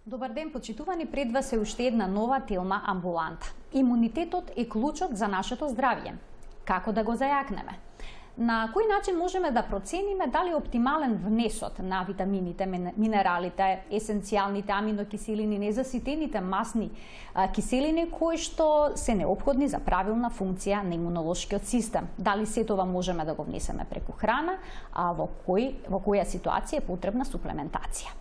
Добар ден, почитувани, пред вас е уште една нова телма амбуланта. Имунитетот е клучот за нашето здравје. Како да го зајакнеме? На кој начин можеме да процениме дали е оптимален внесот на витамините, минералите, есенцијалните аминокиселини, незаситените масни киселини кои што се неопходни за правилна функција на имунолошкиот систем? Дали се това можеме да го внесеме преку храна, а во која ситуација е потребна суплементација?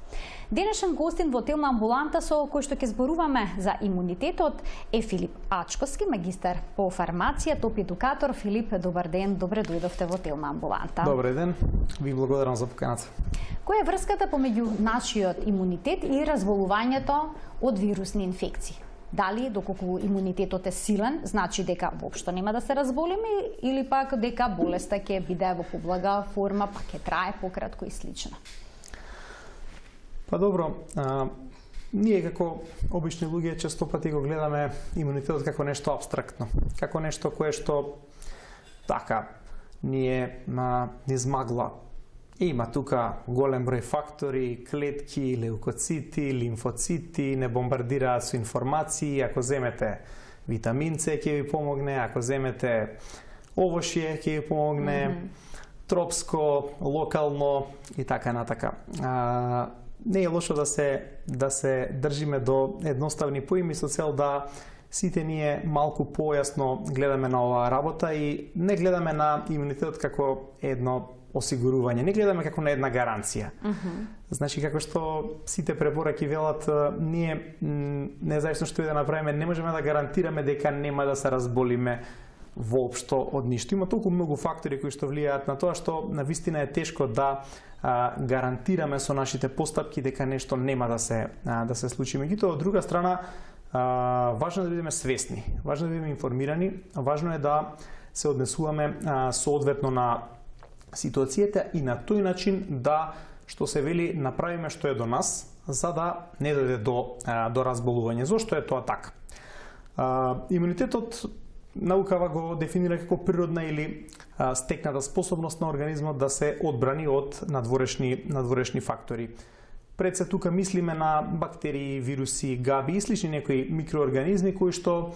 Денешен гостин во телма амбуланта со кој што ќе зборуваме за имунитетот е Филип Ачковски, магистар по фармација, топ едукатор. Филип, добар ден, добре дојдовте во телма амбуланта. Добар ден, ви благодарам за поканата. Која е врската помеѓу нашиот имунитет и разболувањето од вирусни инфекции? Дали доколку имунитетот е силен, значи дека воопшто нема да се разболиме или пак дека болеста ќе биде во поблага форма, па ќе трае пократко и слично? Па добро, ние како обични луѓе често пати го гледаме имунитетот како нешто апстрактно, како нешто кое што така ние измагла. Има тука голем број фактори, клетки, леукоцити, лимфоцити, не бомбардираат со информации. Ако земете витамин С ќе ви помогне, ако земете овошје ќе ви помогне, тропско, локално и така натака. Не е лошо да се држиме до едноставни поими со цел да сите ние малку појасно гледаме на оваа работа и не гледаме на имунитетот како едно осигурување, не гледаме како на една гаранција. Значи, како што сите препораки велат, ние, независно што и да направиме, не можеме да гарантираме дека нема да се разболиме воопшто од ништо. Има толку многу фактори кои што влијаат на тоа, што навистина е тешко да гарантираме со нашите постапки дека нешто нема да се случи. Меѓутоа, од друга страна, важно е да бидеме свесни, важно е да бидеме информирани, важно е да се однесуваме соодветно на ситуацијата и на тој начин да, што се вели, направиме што е до нас, за да не дојде до разболување. Зошто е тоа така? Имунитетот наукава го дефинира како природна или стекната способност на организмот да се одбрани од надворешни фактори. Пред се тука мислиме на бактерии, вируси, габи и слични некои микроорганизми кои што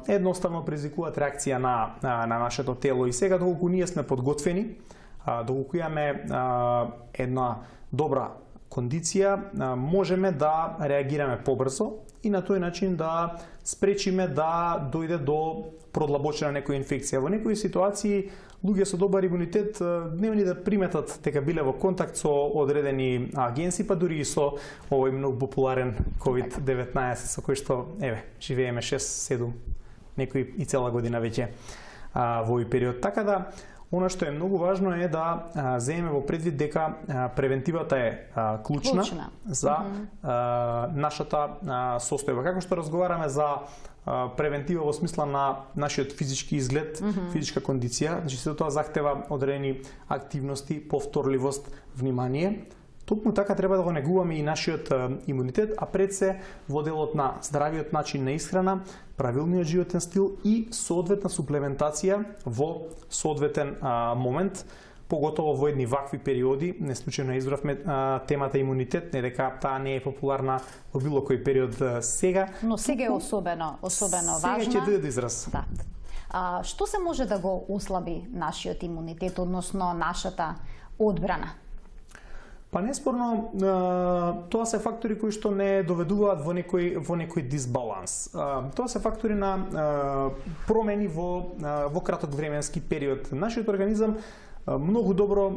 едноставно предизвикуваат реакција на нашето тело. И сега, доколку ние сме подготвени, доколку имаме една добра кондиција, можеме да реагираме побрзо и на тој начин да спречиме да дојде до продлабочена некоја инфекција. Во некои ситуации луѓе со добар имунитет нема ни да приметат дека биле во контакт со одредени агенси, па дури и со овој многу популарен COVID-19 со кој што живееме 6-7, некои и цела година веќе во овој период. Така да она што е многу важно е да земеме во предвид дека превентивата е клучна за нашата состојба. Како што разговараме за превентива во смисла на нашиот физички изглед, физичка кондиција, значи се тоа захтева одредени активности, повторливост, внимание. Токму така треба да го негуваме и нашиот имунитет, а пред се во делот на здравиот начин на исхрана, правилниот животен стил и соодветна суплементација во соодветен момент, поготово во едни вакви периоди. Не случајно избравме темата имунитет, не дека таа не е популарна во било кој период сега. Но сега е особено важна. Сега ќе дојде до израз. Да. Што се може да го ослаби нашиот имунитет, односно нашата одбрана? Па неспорно, тоа се фактори кои што не доведуваат во некој дисбаланс. Тоа се фактори на промени во краток временски период. Нашиот организам многу добро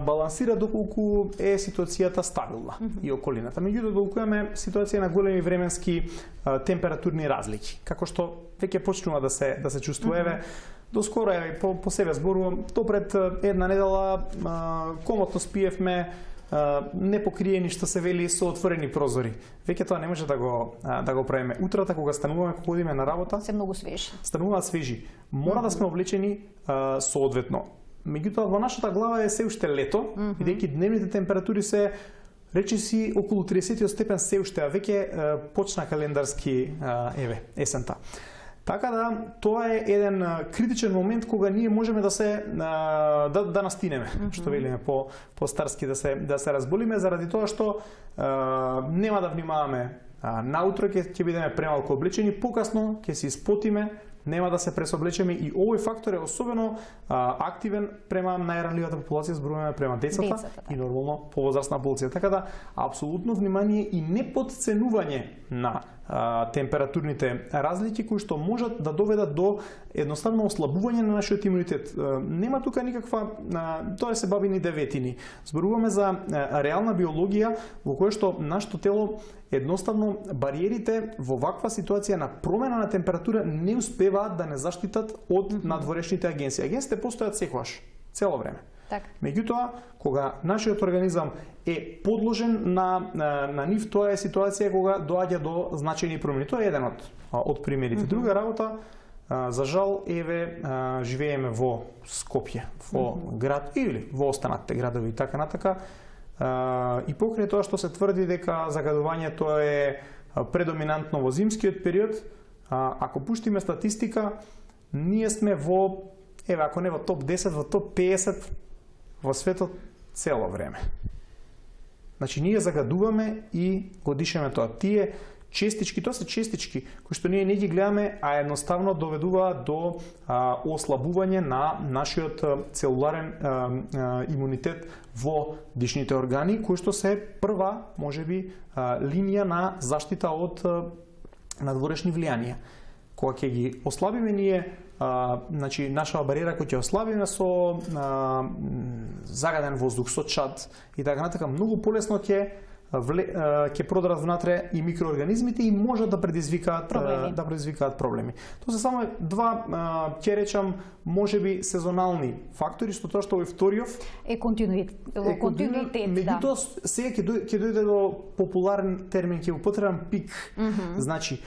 балансира доколку е ситуацијата стабилна и околината. Меѓутоа, доколку имаме ситуација на големи временски температурни разлики, како што веќе почнува да се чувствува, доскоро по себе зборувам, допред една недела комотно спиевме непокриени, што се вели, со отворени прозори. Веќе тоа не може да го правиме. Утрата кога стануваме, кога одиме на работа, се многу свежи. Стануваат свежи. Мора да сме облечени соодветно. Меѓутоа, во нашата глава е се уште лето, бидејќи дневните температури се речиси околу 30 степен се уште, а веќе почна календарски есента. Така да, тоа е еден критичен момент кога ние можеме да се да настинеме, што велиме по старски да се разболиме заради тоа што нема да внимаваме. Наутро ќе бидеме премалку облечени, покасно ќе се испотиме, нема да се пресоблечеме и овој фактор е особено активен према најранливата популација, зборуваме према децата и нормално повозрастна популација. Така да апсолутно внимание и неподценување на температурните разлики кои што можат да доведат до едноставно ослабување на нашиот имунитет. Нема тука никаква, тоа се бабини деветини. Зборуваме за реална биологија во која што нашето тело едноставно бариерите во ваква ситуација на промена на температура не успеваат да не заштитат од надворешните агенции. Агенциите постојат секогаш, цело време. Так. Меѓутоа, кога нашиот организам е подложен на нив, тоа е ситуација кога доаѓа до значајни промени. Тоа е еден од примерите. Друга работа, за жал, еве живееме во Скопје, во град или во останатите градови и така натака. И покрај тоа што се тврди дека загадувањето е предоминантно во зимскиот период, ако пуштиме статистика, ние сме во, еве, ако не во топ 10, во топ 50 во светот цело време. Значи, ние загадуваме и го дишеме тоа. Тие честички, тоа се честички, кои што ние не ги гледаме, а едноставно доведуваат до ослабување на нашиот целуларен имунитет во дишните органи, кои што се прва, можеби, линија на заштита од надворешни влијанија. Кога ќе ги ослабиме ние, значи нашава бариера која ќе ослабиме со загаден воздух, со чад и така натака, многу полесно ќе продадат внатре и микроорганизмите и можат да предизвикаат проблеми. Тоа се само два, ќе речам, можеби сезонални фактори, што тоа што овој вториот е континуитет, меѓутоа сега ќе дојде до популарен термин, ќе употребам пик. Значи,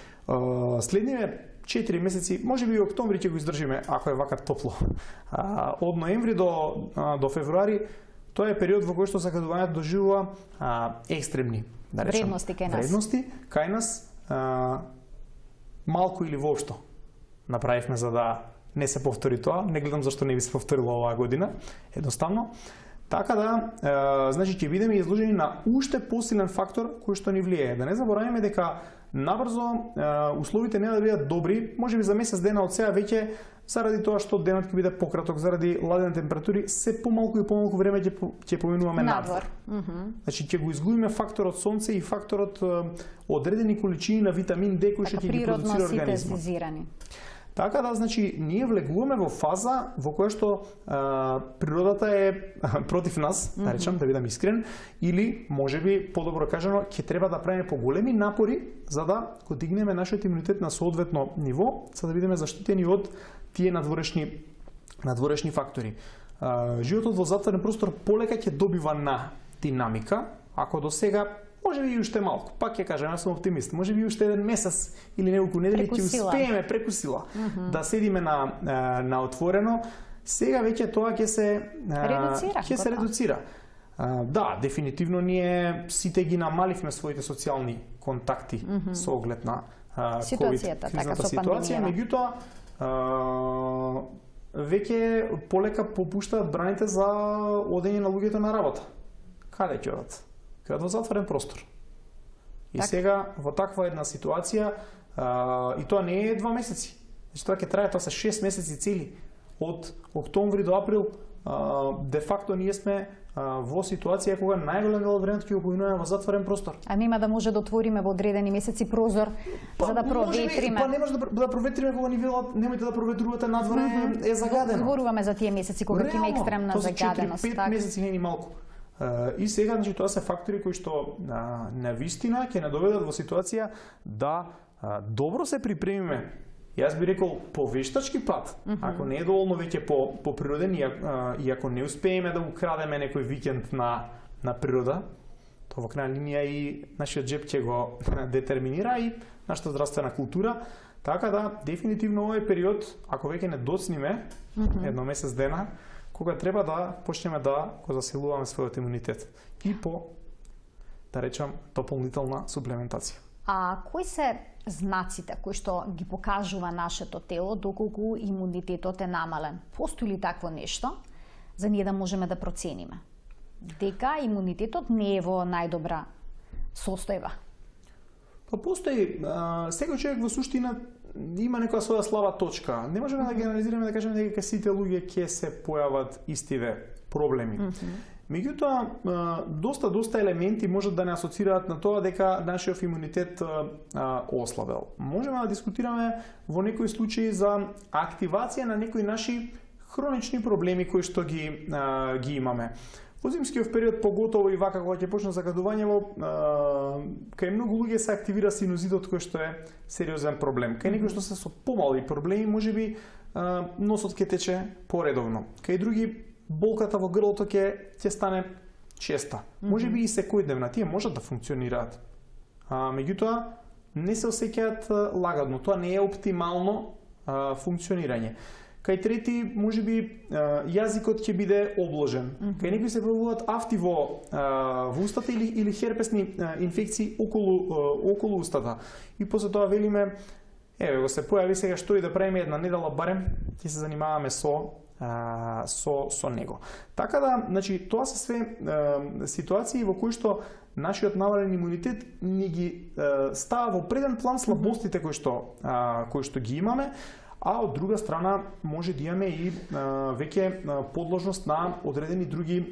следниве 4 месеци, можеби и октомври ќе го издржиме, ако е вака топло. Од ноември до февруари, тоа е период во кој што загадувањето доживува екстремни, да речем, вредности кај нас, малку или воопшто направивме за да не се повтори тоа. Не гледам зашто не би се повторило оваа година, едноставно. Така да, значи ќе бидеме изложени на уште посилен фактор кој што ни влијае. Да не забораваме дека набрзо условите не да бидат добри, можеби за месец дена од сега веќе, заради тоа што денот ќе биде пократок, заради ладени температури, се помалку и помалку време ќе поминуваме надвор. Значи ќе го изгубиме факторот сонце и факторот одредени количини на витамин Д кои што ќе ги продуцира организмот. Така да, значи, ние влегуваме во фаза во која што природата е против нас, да речем, да бидам искрен, или, можеби, подобро кажано, ќе треба да правиме поголеми напори за да го дигнеме нашиот имунитет на соодветно ниво, за да бидеме заштитени од тие надворешни фактори. Животот во затворен простор полека ќе добива на динамика, ако до сега можеби и уште малку, пак ќе кажам, јас сум оптимист, можеби и уште еден месец или неколку недели ќе успееме преку сила да седиме на отворено. Сега веќе тоа ќе се редуцира. Да, дефинитивно ние сите ги намаливме своите социјални контакти со оглед на кризната ситуација, меѓутоа веќе полека попуштаат браните за одење на луѓето на работа. Каде ќе одат? Каде во затворен простор. И сега во таква една ситуација, и тоа не е 2 месеци. Значи тоа ќе трае, тоа се 6 месеци цели. Од октомври до април, де факто ние сме во ситуација кога најголем дел од времето ќе го поминуваме во затворен простор. А нема да може да отвориме во одредени месеци прозор за да проветриме. Па не може да проветриме кога ни велат немојте да проветрувате, надвор е загадено. Зборуваме за тие месеци кога ќе има екстремна загаденост. Тоа се 4-5 месеци, не ни малку. И сега, значи, тоа се фактори кои што на вистина ќе не доведат во ситуација да добро се припремиме. Јас би рекол по вештачки пат, ако не е доволно веќе по природен и ако не успееме да украдеме некој викенд на природа, тоа во крајна линија и нашиот джеб ќе го детерминира и нашата здравствена култура. Така да, дефинитивно овој период, ако веќе не доцниме едно месец дена, кога треба да почнеме да го засилуваме својот имунитет и по, да речам, дополнителна суплементација. А кои се знаците кои што ги покажува нашето тело доколку имунитетот е намален? Постои ли такво нешто за ние да можеме да процениме дека имунитетот не е во најдобра состојба? Па постои, секој човек во суштина има некоја своја слаба точка. Не можеме да генерализираме да кажеме дека сите луѓе ќе се појават истиве проблеми. Меѓутоа, доста елементи можат да не асоцираат на тоа дека нашиот имунитет ослабел. Можеме да дискутираме во некои случаи за активација на некои наши хронични проблеми кои што ги имаме. Во зимскиот период, поготово и вака кога ќе почне закадувањето, кај многу луѓе се активира синузитот кој што е сериозен проблем. Кај некои што се со помали проблеми, можеби носот ќе тече поредовно. Кај други болката во грлото ќе стане честа. Можеби и секојдневна, тие можат да функционираат. Меѓутоа не се осеќаат лагодно. Тоа не е оптимално функционирање. Кај трети, можеби јазикот ќе биде обложен. Кај некои се појавуваат афти во устата или херпесни инфекции околу устата. И после тоа велиме, еве го се појави сега, што и да правиме една недела барем, ќе се занимаваме со него. Така да, значи, тоа се све ситуации во кои што нашиот намален имунитет ни ги става во преден план слабостите кои што ги имаме, а од друга страна може да имаме и веќе подложност на одредени други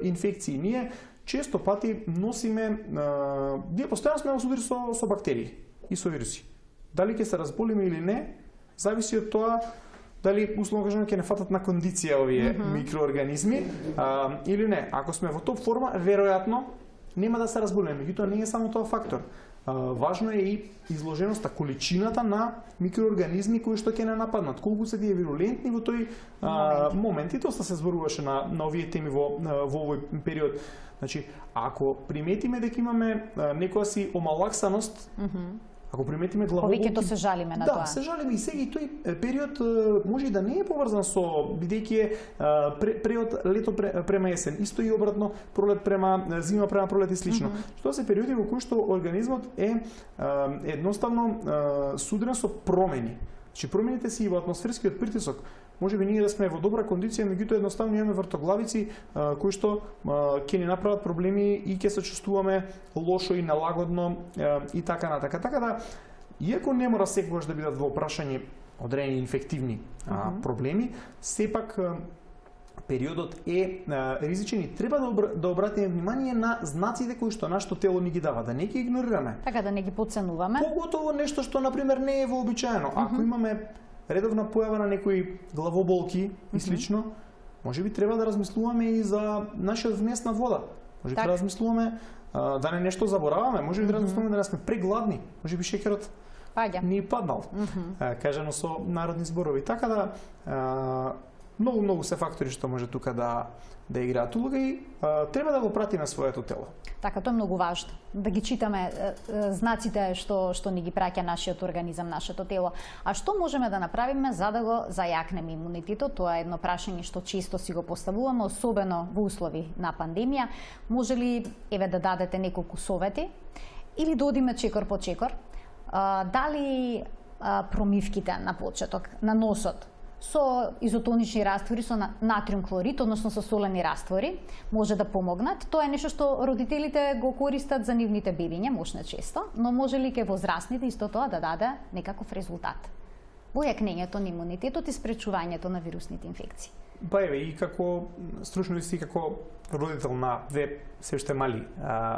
инфекции. Ние често пати носиме, ние постојано сме во судир со бактерии и со вируси. Дали ќе се разболиме или не, зависи од тоа дали условно кажано ќе не фатат на кондиција овие микроорганизми или не. Ако сме во топ форма, веројатно нема да се разболиме. Меѓутоа не е само тоа фактор. Важно е и изложеноста, количината на микроорганизми кои што ќе не нападнат. Колку се тие вирулентни во тој момент. И доста се зборуваше на овие теми во овој период. Значи, ако приметиме дека имаме некоја си омалаксаност, ако приметиме главоболки, повеќето се жалиме на тоа. Да, се жалиме и сега и тој период може и да не е поврзан со бидејќи е период лето према есен, исто и обратно пролет према зима према пролет и слично. Што се периоди во кои што организмот е едноставно судрен со промени. Значи промените си и во атмосферскиот притисок. Може би ние да сме во добра кондиција, меѓутоа едноставно имаме вртоглавици кои што ќе ни направат проблеми и ќе се чувствуваме лошо и нелагодно и така натака. Така да, иако не мора секогаш да бидат во прашање одредени инфективни проблеми, сепак периодот е ризичен и треба да обратиме внимание на знаците кои што нашето тело ни ги дава, да не ги игнорираме. Така да не ги потценуваме. Поготово нешто што например не е вообичаено. Ако имаме редовна појава на некои главоболки и слично, можеби треба да размислуваме и за нашиот внес на вода. Можеби да размислуваме да не нешто забораваме, можеби да размислуваме да не сме прегладни, можеби шеќерот ни паднал. Кажано со народни зборови. Така да многу се фактори што може тука да играат улога и треба да го пратиме своето тело. Така, тоа е многу важно. Да ги читаме знаците што ни ги праќа нашиот организам, нашето тело. А што можеме да направиме за да го зајакнеме имунитетот? Тоа е едно прашање што често си го поставуваме, особено во услови на пандемија. Може ли да дадете неколку совети или да одиме чекор по чекор? Дали промивките на почеток, на носот, со изотонични раствори, со натриум хлорид, односно со солени раствори, може да помогнат. Тоа е нешто што родителите го користат за нивните бебиња, можна често, но може ли ке возрастните исто тоа да даде некаков резултат во јакнењето на имунитетот и спречувањето на вирусните инфекции? Па еве, и како стручно и како родител на две се уште мали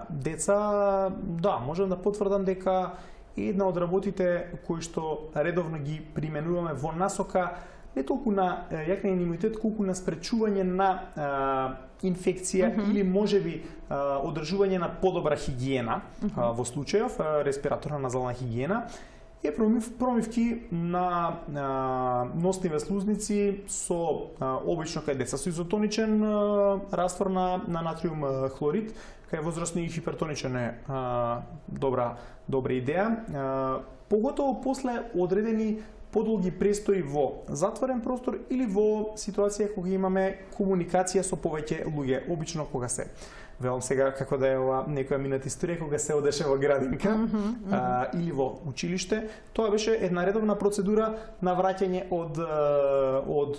деца, да, можам да потврдам дека една од работите кои што редовно ги применуваме во насока не толку на јакнење на имунитет, колку на спречување на инфекција или можеби одржување на подобра хигиена, во случајов респираторна назална хигиена, е промивки на носни слузници со обично кај деца со изотоничен раствор на натриум хлорид, кај возрастни и хипертоничен е добра идеја. Поготово после одредени подолги престои во затворен простор или во ситуација кога имаме комуникација со повеќе луѓе, обично кога се велам сега како да е ова некоја мината историја кога се одеше во градинка или во училиште, тоа беше една редовна процедура на враќање од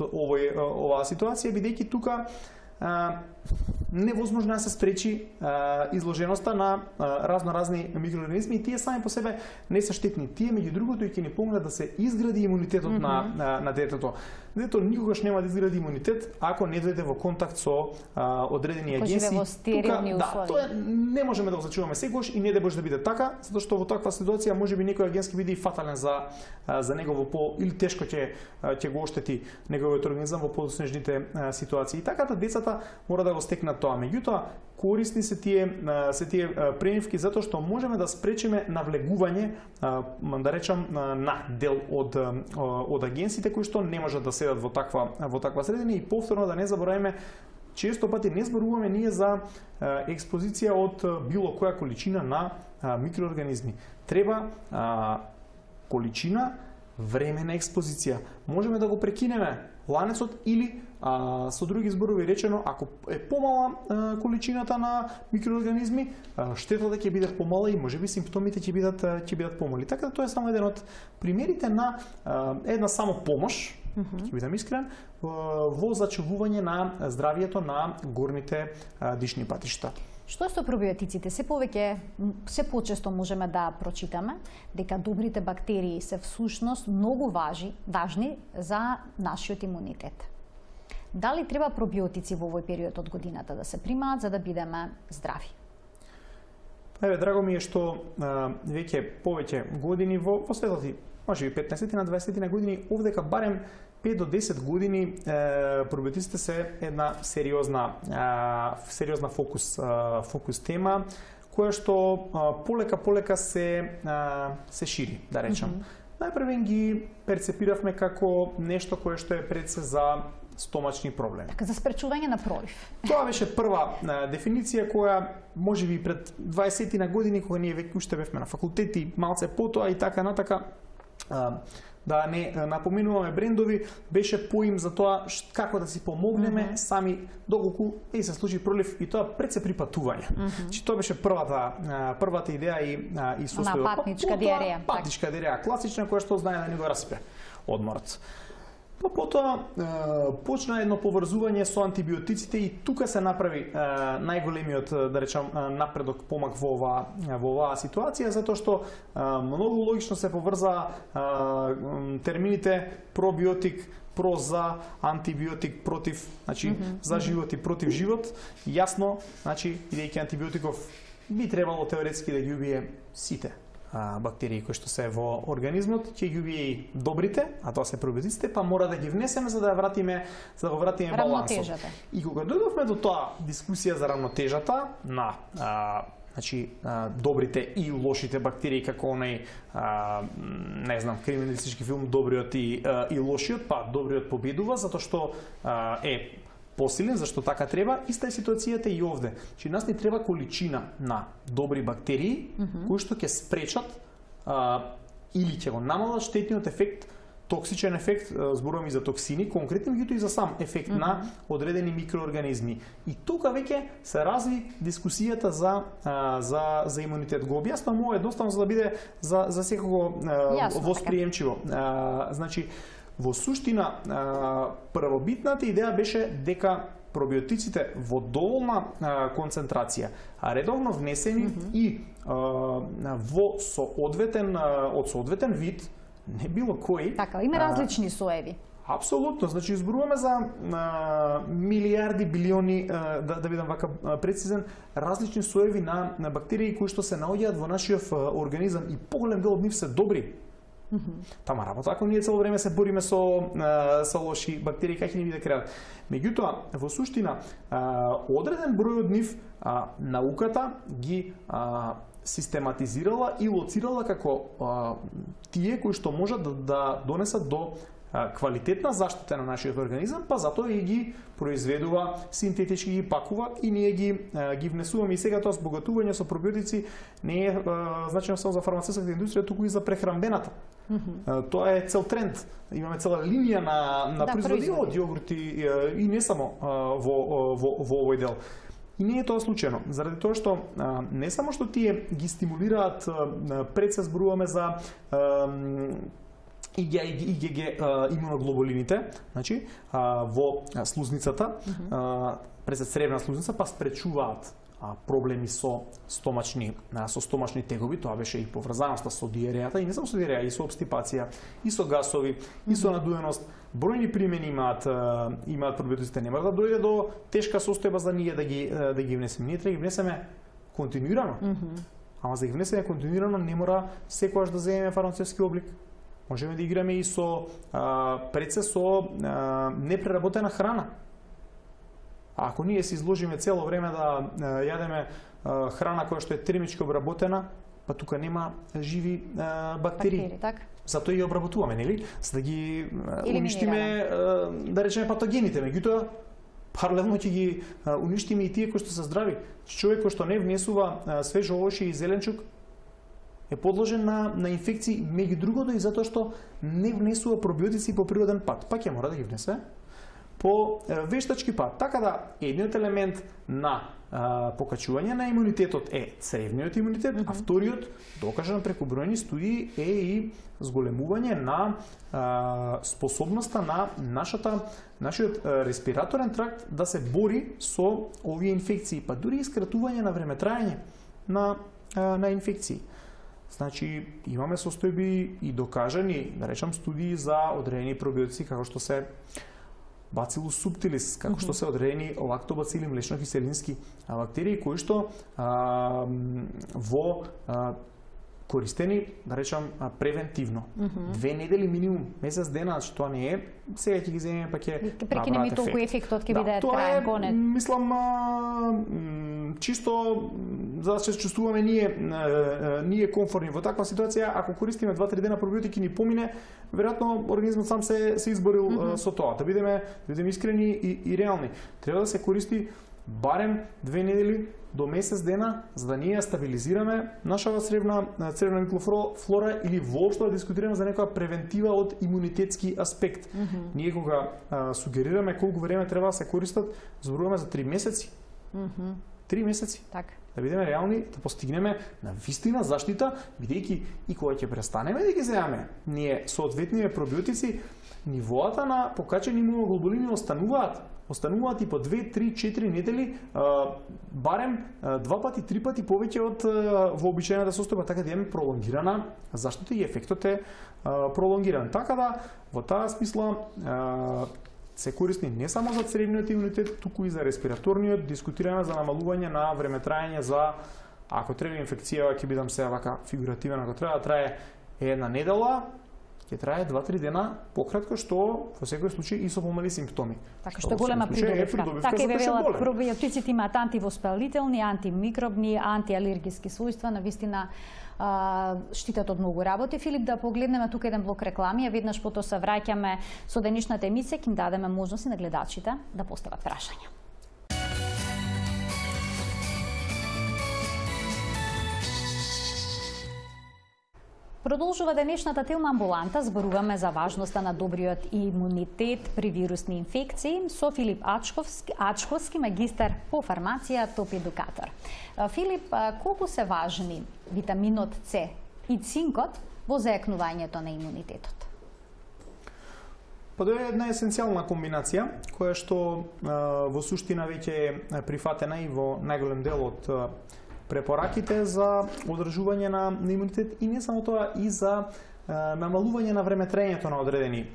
оваа ситуација, бидејќи тука невозможно да се спречи изложеноста на разни микроорганизми и тие сами по себе не се штетни. Тие меѓу другото и ќе ни помогнат да се изгради имунитетот на детето. Детето никогаш нема да изгради имунитет ако не дојде во контакт со одредени агенси. Во стерилни услови. Тоа не можеме да го зачуваме секогаш и не да може да биде така, затоа што во таква ситуација можеби некој агенс ќе биде и фатален за негово или тешко ќе го оштети неговиот организам во подоснежните ситуации. И така децата мора да го стекнат тоа. Меѓутоа, корисни се тие премивки затоа што можеме да спречиме навлегување, да речам, на дел од агенсите кои што не можат да седат во таква средина и повторно да не забораваме, често пати не зборуваме ние за експозиција од било која количина на микроорганизми. Треба количина, време на експозиција. Можеме да го прекинеме ланецот или со други зборови речено, ако е помала количината на микроорганизми, штетата ќе биде помала и можеби симптомите ќе бидат помали. Така да тоа е само еден од примерите на една само помош, ќе бидам искрен, во зачувување на здравието на горните дишни патишта. Што е со пробиотиците? Се почесто можеме да прочитаме дека добрите бактерии се всушност многу важни за нашиот имунитет. Дали треба пробиотици во овој период од годината да се примаат за да бидеме здрави? Драго ми е што веќе повеќе години во светот, можеби 15 на 20 на години, овдека барем 5 до 10 години пробиотиците се една сериозна фокус тема која што полека се шири, да речам. Најпрвен ги перцепиравме како нешто кое што е пред се за стомачни проблеми. Така, за спречување на пролив. Тоа беше прва дефиниција која можеби пред 20 на години кога ние веќе уште бевме на факултети, малце потоа и така натака, да не напоменуваме брендови, беше поим за тоа како да си помогнеме сами доколку се случи пролив и тоа пред се при патување. Значи тоа беше првата идеја и состојбата. На патничка диареја. Патничка диареја, класична, која што знае да ни го распе одморот. Потоа почна едно поврзување со антибиотиците и тука се направи најголемиот, да речам, напредок, помак во оваа ситуација, затоа што многу логично се поврза термините пробиотик, про за, антибиотик против, значи за живот и против живот. Јасно, значи, бидејќи антибиотиков би требало теоретски да ги убие сите бактерии кои што се во организмот, ќе ги убие и добрите, а тоа се пробиотиците, па мора да ги внесеме за да го вратиме балансот. И кога дојдовме до тоа дискусија за равнотежата на значи добрите и лошите бактерии, како онај не знам, криминалистички филм Добриот и лошиот, па добриот победува затоа што е посилен, зашто така треба, иста е ситуацијата и овде. Че нас ни треба количина на добри бактерии кои што ќе спречат или ќе го намалат штетниот ефект, токсичен ефект, зборувам и за токсини, конкретно меѓутоа и за сам ефект на одредени микроорганизми. И тука веќе се разви дискусијата за имунитет. Го објаснувам ова едноставно за да биде за секого восприемчиво. Значи, во суштина, првобитната идеја беше дека пробиотиците во доволна концентрација, редовно внесени и од соодветен вид, не било кој. Така, има различни соеви. Апсолутно, значи зборуваме за милиарди, билиони, да бидам вака прецизен, различни соеви на бактерии кои што се наоѓаат во нашиот организам и поголем дел од нив се добри. Тама работа, ако ние цело време се бориме со лоши бактерии, како ќе ни биде крајот. Меѓутоа, во суштина, одреден број од нив науката ги систематизирала и лоцирала како тие кои што можат да донесат до квалитетна заштита на нашиот организам, па затоа и ги произведува, синтетички ги пакува и ние ги внесуваме. И сега тоа збогатување со пробиотици не е значено само за фармацевската индустрија, туку и за прехранбената. Тоа е цел тренд. Имаме цела линија на производи од јогурти и не само во овој дел. И не е тоа случајно, заради тоа што не само што тие ги стимулираат, пред се зборуваме за IgG имуноглобулините, значи во слузницата, пред цревна слузница, па спречуваат проблеми со стомачни тегоби, тоа беше и поврзаноста со диарејата, и не само со диареја, и со обстипација, и со гасови, и со надуеност. Бројни примени имаат пробиотиците, не мора да дојде до тешка состојба за ние да ги внесеме. Ние треба да ги внесеме континуирано. Ама за да ги внесеме континуирано не мора секогаш да земеме фармацевски облик. Можеме да играме и со предсе со непреработена храна. А ако ние се изложиме цело време да јадеме храна која што е термички обработена, па тука нема живи бактерии. Затоа и обработуваме, нели? За да ги уништиме, да речеме, патогените. Меѓутоа, паралелно ќе ги уништиме и тие кои што се здрави. Човек кој што не внесува свеж овоше и зеленчук е подложен на инфекции, меѓу другото и затоа што не внесува пробиотици по природен пат. Па ќе мора да ги внесе по вештачки пат. Така да, едниот елемент на покачување на имунитетот е цревниот имунитет, а вториот, докажан преку бројни студии, е и зголемување на способноста на нашиот респираторен тракт да се бори со овие инфекции, па дури и скратување на времетраење на инфекции. Значи, имаме состојби и докажани, да речам, студии за одредени пробиотици, како што се Bacillus subtilis, како што се одредени лактобацили, млечно-киселински бактерии, кои што користени, да речам, превентивно. 2 недели минимум, месец дена, значи тоа не е сега ќе ги земеме па ќе прекинеме толку ефектот ќе биде траен конец. Мислам чисто за да се чувствуваме ние комфортни во таква ситуација, ако користиме 2-3 дена пробиотики ни помине, веројатно организмот сам се изборил со тоа. Да бидеме искрени и реални. Треба да се користи барем 2 недели до месец дена, за да ние стабилизираме нашава цревна микрофлора или воопшто да дискутираме за некоја превентива од имунитетски аспект. Ние кога сугерираме колку време треба да се користат, зборуваме за 3 месеци. 3 месеци. Така. Да бидеме реални, да постигнеме на вистина заштита, бидејќи и кога ќе престанеме да ги земаме ние соодветниве пробиотици, нивоата на покачени имуноглобулини остануваат и по 2, 3, 4 недели, барем 2 пати, 3 пати повеќе од вообичаената состојба, така да имаме пролонгирана заштита и ефектот е пролонгиран. Така да, во таа смисла, се користни не само за цревниот имунитет, туку и за респираторниот. Дискутираме за намалување на времетраење за, ако треба инфекција, ќе бидам сега вака фигуративен, ако треба да трае една недела, ќе трае 2-3 дена пократко, што во секој случај и со помали симптоми. Така што голема придобивка. Така и велат, пробиотиците имаат антивоспалителни, антимикробни, антиалергиски својства, навистина штитат од многу работи. Филип, да погледнеме тука еден блок реклами, а веднаш потоа се враќаме со денешната емисија, ќе им дадеме можност на гледачите да постават прашања. Продолжува денешната тема амбуланта, зборуваме за важноста на добриот имунитет при вирусни инфекции со Филип Ачковски, магистар по фармација, топ едукатор. Филип, колку се важни витаминот С и цинкот во зајакнувањето на имунитетот? Па тоа е една есенцијална комбинација, која што во суштина веќе е прифатена и во најголем дел од препораките за одржување на имунитет и не само тоа, и за намалување на времетраењето на одредени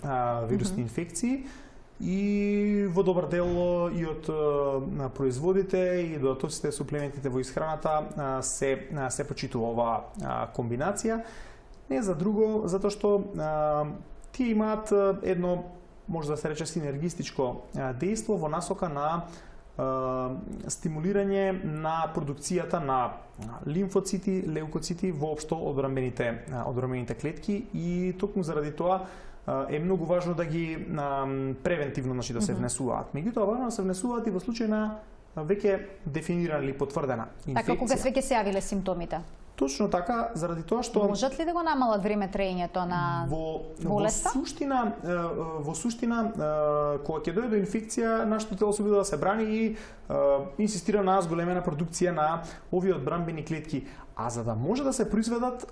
вирусни инфекции и во добар дел и од производите и додатоците, суплементите во исхраната се почитува оваа комбинација. Не за друго, затоа што тие имаат едно, може да се рече, синергистичко дејство во насока на стимулирање на продукцијата на лимфоцити, леукоцити, воопшто одбранбените клетки и токму заради тоа е многу важно да ги превентивно, значи, да се внесуваат. Меѓутоа важно да се внесуваат и во случај на веќе дефинирана или потврдена инфекција. Така, кога веќе се јавиле симптомите? Точно така, заради тоа што можат ли да го намалат време траењето на болеста? Во суштина, кога ќе дојде до инфекција, нашето тело се обидува да се брани и инсистира на зголемена продукција на овие одбранбени клетки. А за да може да се произведат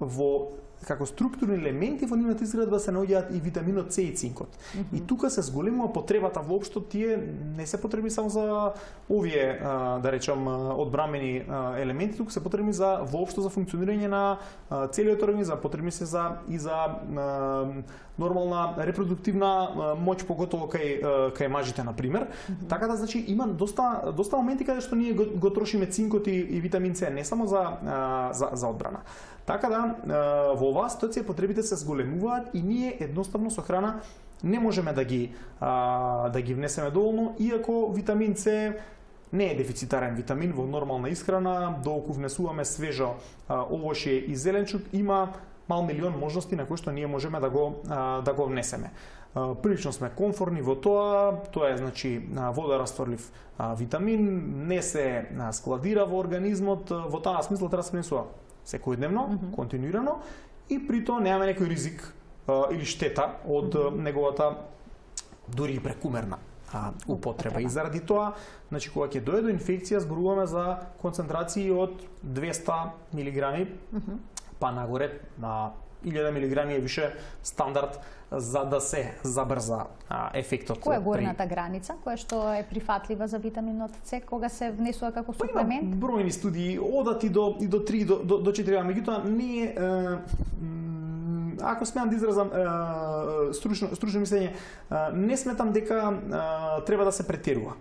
како структурни елементи во нивната изградба се наоѓаат и витаминот С и цинкот. И тука се зголемува потребата воопшто, тие не се потребни само за овие, да речам, одбранбени елементи, тука се потребни за воопшто за функционирање на целиот организам, потребни се и за нормална репродуктивна моќ, поготово кај мажите на пример. Така да, значи, има доста моменти каде што ние го трошиме цинкот и витамин С, не само за одбрана. Така да, во оваа ситуација потребите се зголемуваат и ние едноставно со храна не можеме да ги внесеме доволно, иако витамин С не е дефицитарен витамин во нормална исхрана, доколку внесуваме свежо овошје и зеленчук, има мал милион можности на кои што ние можеме да го внесеме. Прилично сме комфорни во тоа е, значи, водорастворлив витамин, не се складира во организмот, во таа смисла треба да се внесува секојдневно, континуирано, и при тоа немаме некој ризик или штета од неговата дури и прекумерна употреба. И заради тоа, значи, кога ќе дојде до инфекција, зборуваме за концентрации од 200 мг па нагоре, на 1000 мг е више стандард за да се забрза ефектот. Која е горната граница, која што е прифатлива за витаминот С кога се внесува како суплемент? Има бројни студии, одат и до 3 до 4, меѓутоа не е, ако смеам да изразам стручно мислење, не сметам дека треба да се претерува.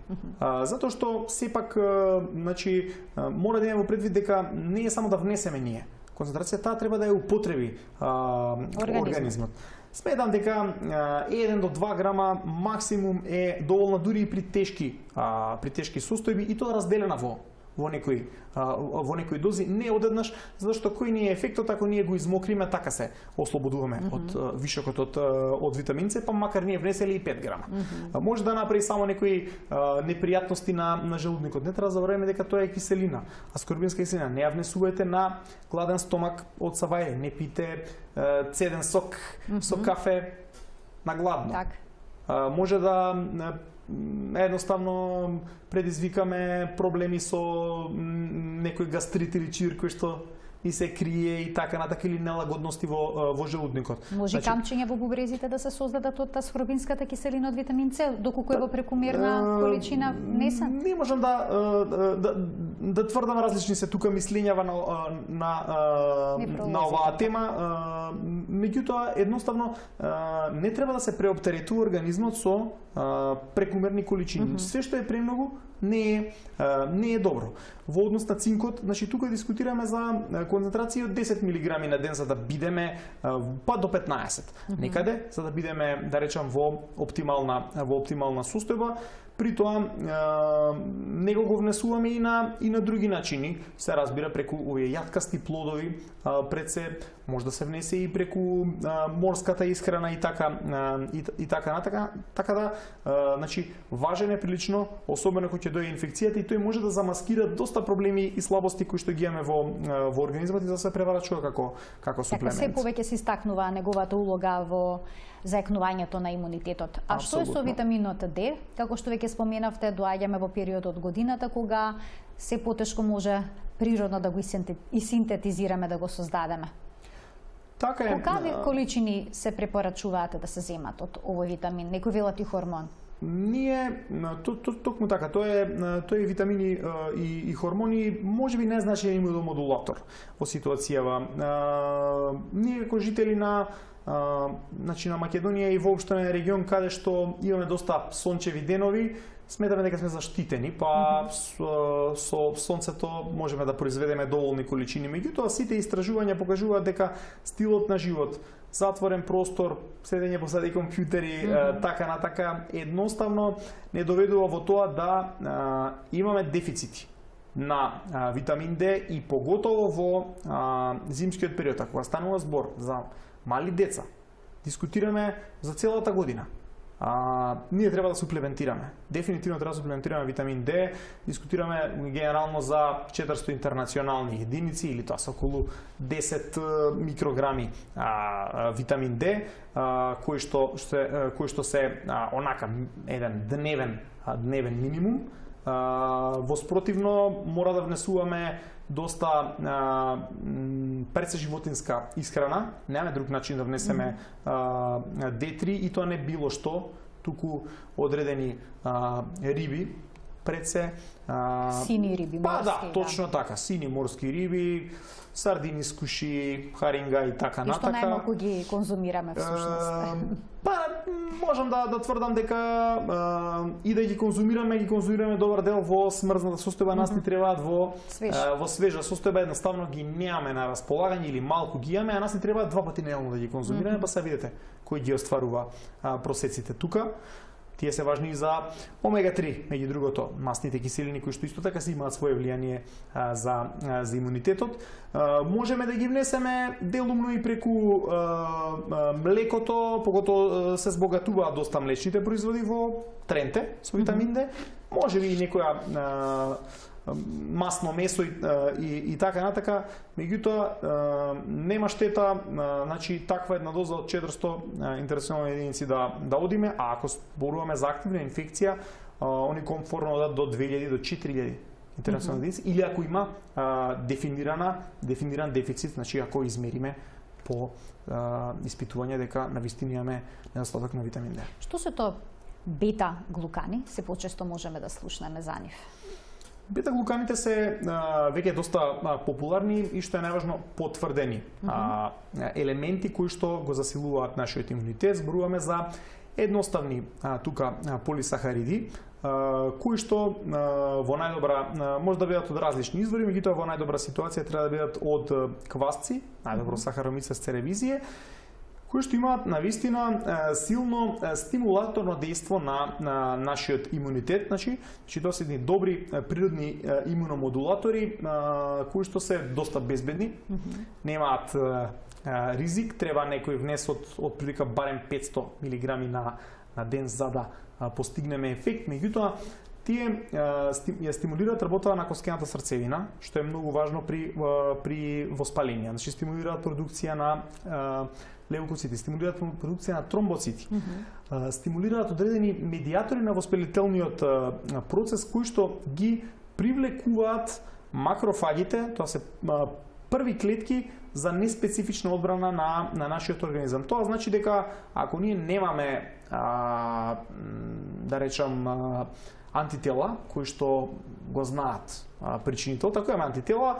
Затоа што сепак, значи, мора да имаме предвид дека не е само да внесеме ние. Концентрацијата треба да ја употреби организмот. Сметам дека 1 до 2 грама максимум е доволна дури и при тешки состојби, и тоа разделена во некои дози, не одеднаш, зашто кој ни е ефектот ако ние го измокриме, така се ослободуваме од вишокот од витамин С, па макар ние внесели и 5 грама. Може да направи само некои непријатности на желудникот. Не треба да забораваме дека тоа е киселина, аскорбинска киселина. Не ја внесувајте на гладен стомак од савајле, не пите цеден сок со кафе на гладно. Так. Може да едноставно предизвикаме проблеми со некој гастрит или чир кој што и се крие и така натака, или нелагодности во желудникот. Може камчиња во бубрезите да се создадат од аскорбинската киселина од витамин С, доколку е во прекумерна количина внесен? Не можам да тврдам, различни се тука мислењава на оваа тема. Меѓутоа, едноставно не треба да се преоптеретува организмот со прекумерни количини. Се што е премногу не е добро. Во однос на цинкот, значи тука дискутираме за концентрација од 10 мг на ден за да бидеме па до 15 некаде, за да бидеме, да речам, во оптимална состојба. При тоа него го внесуваме и на други начини, се разбира преку овие јаткасти плодови, пред се може да се внесе и преку морската исхрана и така натака. Така да, значи, важен е прилично, особено кога ќе дојде инфекцијата, и тој може да замаскира доста проблеми и слабости кои што ги имаме во организмот и да се преварачува како суплемент. Така се повеќе се истакнува неговата улога во заекнувањето на имунитетот. А што е со витаминот Д? Како што веќе споменавте, доаѓаме во период од годината кога се потешко може природно да го синтетизираме, да го создадеме. Така е. Колку количини се препорачуваат да се земат од овој витамин? Некој велат и хормон? Ние, токму така, тој е витамини и хормони, можеби незначаен имуномодулатор во ситуацијава. Ние како жители на Македонија и воопшто на регион каде што имаме доста сончеви денови, сметаме дека сме заштитени, па со сонцето можеме да произведеме доволни количини. Меѓутоа, сите истражувања покажуваат дека стилот на живот, затворен простор, седење посреди компјутери, така натака, едноставно не доведува во тоа да имаме дефицити на витамин Д, и поготово во зимскиот период. Кога станува збор за мали деца, дискутираме за целата година. ние треба да суплементираме. Дефинитивно треба да суплементираме витамин D. Дискутираме генерално за 400 интернационални единици или тоа се околу 10 микрограми витамин D, кои што се онака еден дневен минимум. Воспротивно мора да внесуваме доста прецеживотинска исхрана, немаме друг начин да внесеме D3 и тоа не било што, туку одредени риби, преце, сини риби морски. Да, точно така, сини морски риби, сардини, скуши, харинга и така натака. И што најмалку ги конзумираме всушност. Можам да тврдам дека и да ги конзумираме добар дел во смрзната состојба, нас ни требаат во свежа состојба, едноставно ги немаме на располагање или малку ги имаме, а нас ни требаат 2 пати неделно да ги конзумираме, па се видите кој ги остварува просеците тука. Тие се важни и за омега-3, меѓу другото, масните киселини кои што исто така си имаат свое влијание за имунитетот. Можеме да ги внесеме делумно и преку млекото, поготоа се збогатуваат доста млечните производи во тренте со витамин D. Можеби и некоја масно месо и така натака, меѓутоа нема штета, значи таква една доза од 400 интернационални единици да одиме, а ако зборуваме за активна инфекција, они комфортно одат до 2000 до 4000 интернационални единици, или ако има дефиниран дефицит, значи ако измериме по испитување дека навистина имаме недостаток на витамин D. Што се тоа бета-глукани? Се почесто можеме да слушнеме за нив. Бета-глуканите се веќе доста популарни и што е најважно потврдени елементи кои што го засилуваат нашиот имунитет. Зборуваме за едноставни тука полисахариди кои што во најдобра може да бидат од различни извори, меѓутоа во најдобра ситуација треба да бидат од квасци, најдобро Saccharomyces cerevisiae, кои што имаат навистина силно стимулаторно дејство на нашиот имунитет, значи тоа се едни добри природни имуномодулатори кои што се доста безбедни, немаат ризик, треба некој внес од прилика барем 500 мг на ден за да постигнеме ефект, меѓутоа тие ја стимулираат работата на коскената срцевина, што е многу важно при воспаление. Значи стимулираат продукција на леукоцити, стимулираат продукција на тромбоцити, стимулираат одредени медиатори на воспалителниот процес кои што ги привлекуваат макрофагите, тоа се први клетки за неспецифична одбрана на нашиот организам. Тоа значи дека ако ние немаме да речам антитела кои што го знаат причинител, така имаме антитела,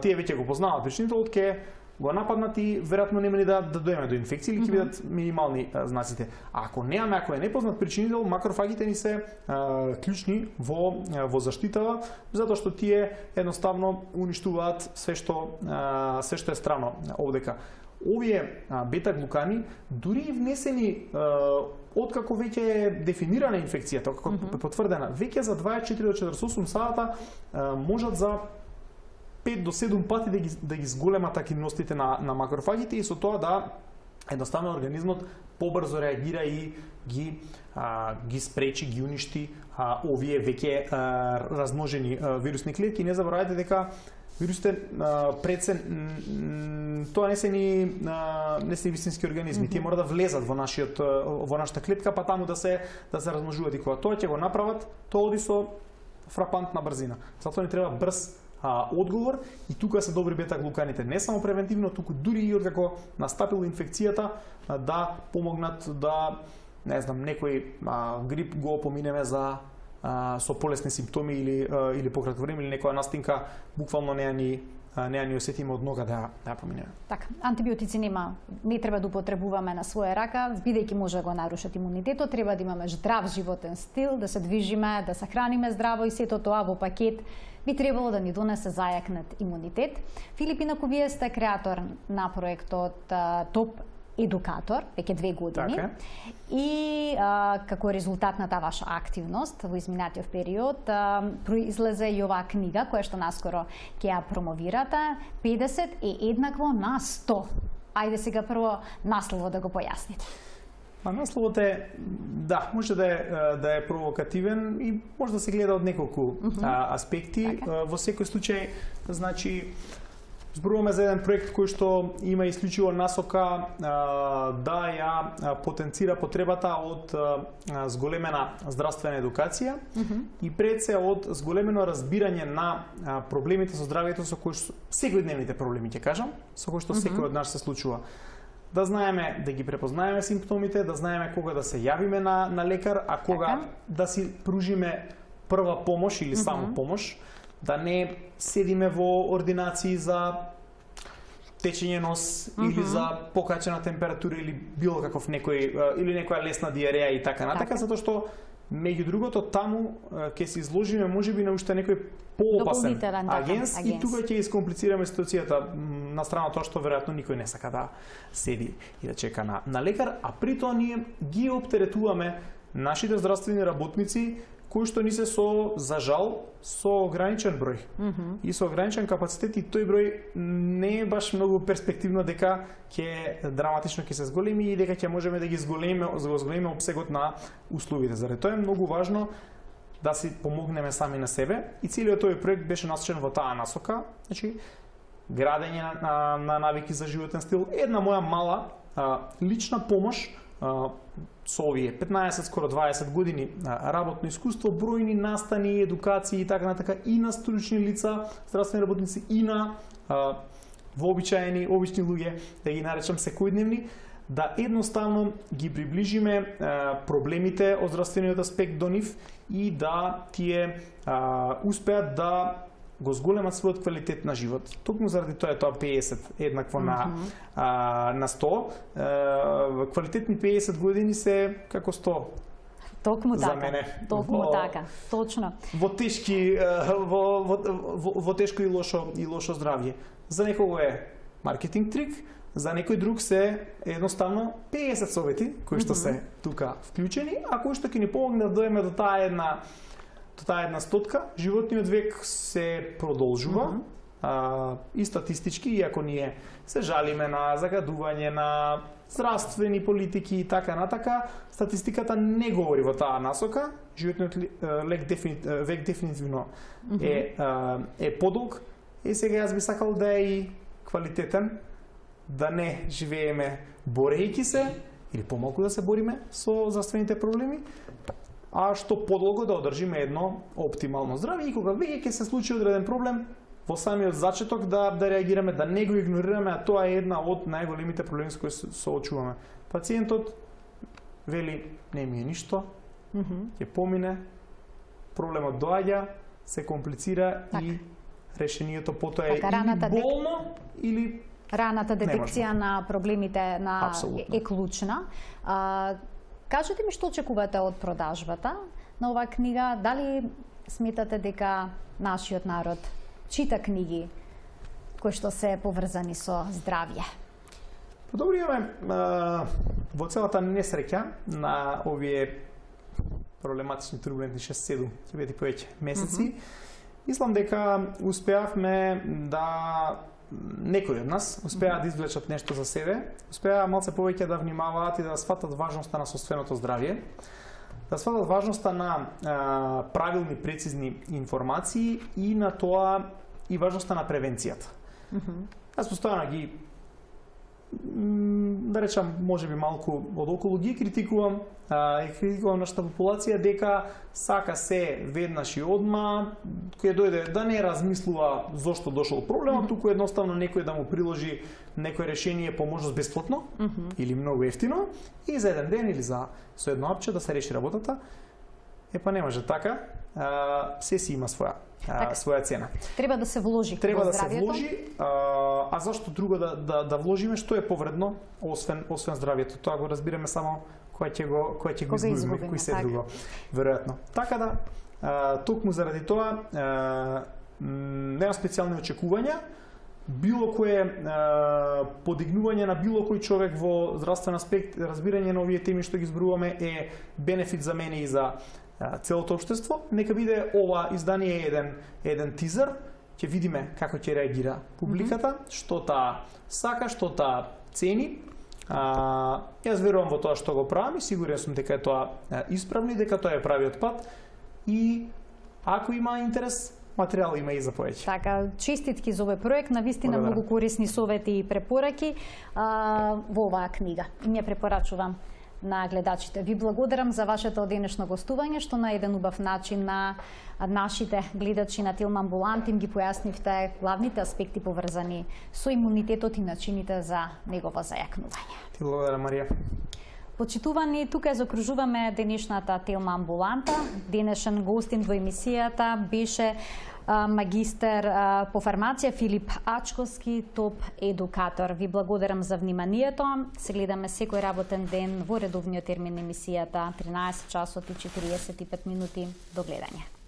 тие веќе го познаваат причинителот, ќе го нападнат и веројатно нема ни да дојдеме до инфекција или ќе бидат минимални знаците. А ако немаме, ако е непознат причинител, макрофагите ни се клучни во заштитава, затоа што тие едноставно уништуваат се што е страно овдека. Овие бета-глукани, дури и внесени откако веќе е дефинирана инфекцијата, како е потврдена, веќе за 24 до 48 сата можат за 5 до 7 пати да ги зголемат активностите на макрофагите и со тоа да едноставно организмот побрзо реагира и ги спречи, ги уништи овие веќе размножени вирусни клетки. Не заборавајте дека вирусите предсе тоа не се ни вистински организми. Тие мора да влезат во нашата клетка, па таму да се размножуваат, и кога тоа ќе го направат, тоа оди со фрапантна брзина. Затоа ни треба брз одговор и тука се добри бета-глуканите, не само превентивно, туку дури и откако настапила инфекцијата да помогнат да, не знам, некој грип го поминеме со полесни симптоми или пократко време, или некоја настинка буквално не ни осетиме од нога да ја поминеме. Така, антибиотици не треба да употребуваме на своја рака, бидејќи може да го нарушат имунитетот, треба да имаме здрав животен стил, да се движиме, да се храниме здраво и сето тоа во пакет би требало да ни донесе зајакнат имунитет. Филип, инаку вие сте креатор на проектот Топ Едукатор, веќе 2 години. Така. И како резултат на таа ваша активност во изминатиот период, произлезе и оваа книга, која што наскоро ќе ја промовирате, 50 е еднакво на 100. Ајде сега прво насловот да го појасните. Насловот е, да, може да е провокативен и може да се гледа од неколку аспекти. Во секој случај, значи, зборуваме за еден проект кој што има исклучиво насока да ја потенцира потребата од зголемена здравствена едукација и пред се од зголемено разбирање на проблемите со здравјето со кои секојдневните проблеми, ќе кажам, со кои што секој од нас се случува. Да знаеме да ги препознаеме симптомите, да знаеме кога да се јавиме на лекар, а кога да си пружиме прва помош или само помош, да не седиме во ординации за течење нос или за покачена температура или било каков или некоја лесна диареја и така натака, затоа што меѓу другото таму ќе се изложиме можеби на уште некој поопасен агенс и тука ќе искомплицираме ситуацијата на страна тоа што веројатно никој не сака да седи и да чека на лекар, а при тоа ние ги оптеретуваме нашите здравствени работници кои што ни се за жал, со ограничен број и со ограничен капацитет, и тој број не е баш многу перспективно дека ќе драматично ќе се зголеми и дека ќе можеме да ги зголемиме опсегот на услугите. Заради тоа е многу важно да си помогнеме сами на себе и целиот тој проект беше насочен во таа насока, значи градење на навики за животен стил. Една моја мала лична помош со овие 15, скоро 20 години работно искуство, бројни настани, едукации и така натака и на стручни лица, здравствени работници и на вообичаени, обични луѓе, да ги наречам секојдневни, да едноставно ги приближиме проблемите од здравствениот аспект до нив и да тие успеат да го зголемат својот квалитет на живот. Токму заради тоа е тоа 50 еднакво на 100. Квалитетни 50 години се како 100. Токму за така. мене. Токму така. Точно. Во тешко и лошо здравје. За некого е маркетинг трик, за некој друг се едноставно 50 совети кои што се тука вклучени, а кои што ќе ни помогне да дојдеме до таа една стотка. Животниот век се продолжува и статистички, иако ние се жалиме на загадување, на здравствени политики и така натака, статистиката не говори во таа насока. Животниот век дефинитивно е подолг и сега јас би сакал да е и квалитетен, да не живееме борејќи се или помалку да се бориме со здравствените проблеми, а што подлого да одржиме едно оптимално здравје и кога веќе ќе се случи одреден проблем, во самиот зачеток да реагираме, да не го игнорираме, а тоа е една од најголемите проблеми со кои се соочуваме. Пациентот вели не ми е ништо, ќе помине, проблемот доаѓа, се комплицира и решението потоа е или болно или раната детекција на проблемите е клучна. Кажете ми што очекувате од продажбата на оваа книга? Дали сметате дека нашиот народ чита книги кои што се поврзани со здравје? Подобриме во целата несреќа на овие проблематични, турбулентни 6-7, ќе биде повеќе месеци. Мислам дека успеавме да некои од нас успеа да извлечат нешто за себе, успеа малце повеќе да внимаваат и да сватат важноста на собственото здравје, да сватат важноста на правилни, прецизни информации и на тоа и важноста на превенцијата. Јас постојано ги да речам, можеби малку одоколу ги критикувам, нашата популација дека сака се веднаш и одма, кој дојде да не размислува зошто дошол проблемот, туку едноставно некој да му приложи некој решение по можност бесплатно или многу ефтино и за еден ден или со едно апче да се реши работата. Па не може така, се си има своја цена. Треба да се вложи во здравјето. Треба да се вложи, а зашто друго да вложиме, што е повредно освен здравјето. Тоа го разбираме само кога ќе го изгубиме, кој се друго, веројатно. Така да, токму заради тоа нема специјални очекувања, било кое подигнување на било кој човек во здравствен аспект, разбирање на овие теми што ги зборуваме е бенефит за мене и за целото општество. Нека биде ова издание еден тизер, ќе видиме како ќе реагира публиката, што таа сака, што таа цени, Јас верувам во тоа што го правам и сигурен сум дека е тоа исправно и дека тоа е правиот пат. И ако има интерес, материјал има и за повеќе. Така, честитки за овој проект, навистина многу корисни совети и препораки во оваа книга. И не препорачувам на гледачите. Ви благодарам за вашето денешно гостување, што на еден убав начин на нашите гледачи на Тилма Амбулант им ги појаснивте главните аспекти поврзани со имунитетот и начините за негово зајакнување. Ти благодарам, Марија. Почитувани, тука закружуваме денешната Тилма Амбуланта. Денешен гостин во емисијата беше магистер по фармација Филип Ачковски, топ едукатор. Ви благодарам за вниманието. Се гледаме секој работен ден во редовниот термин на емисијата 13 часот и 45 минути. До гледање.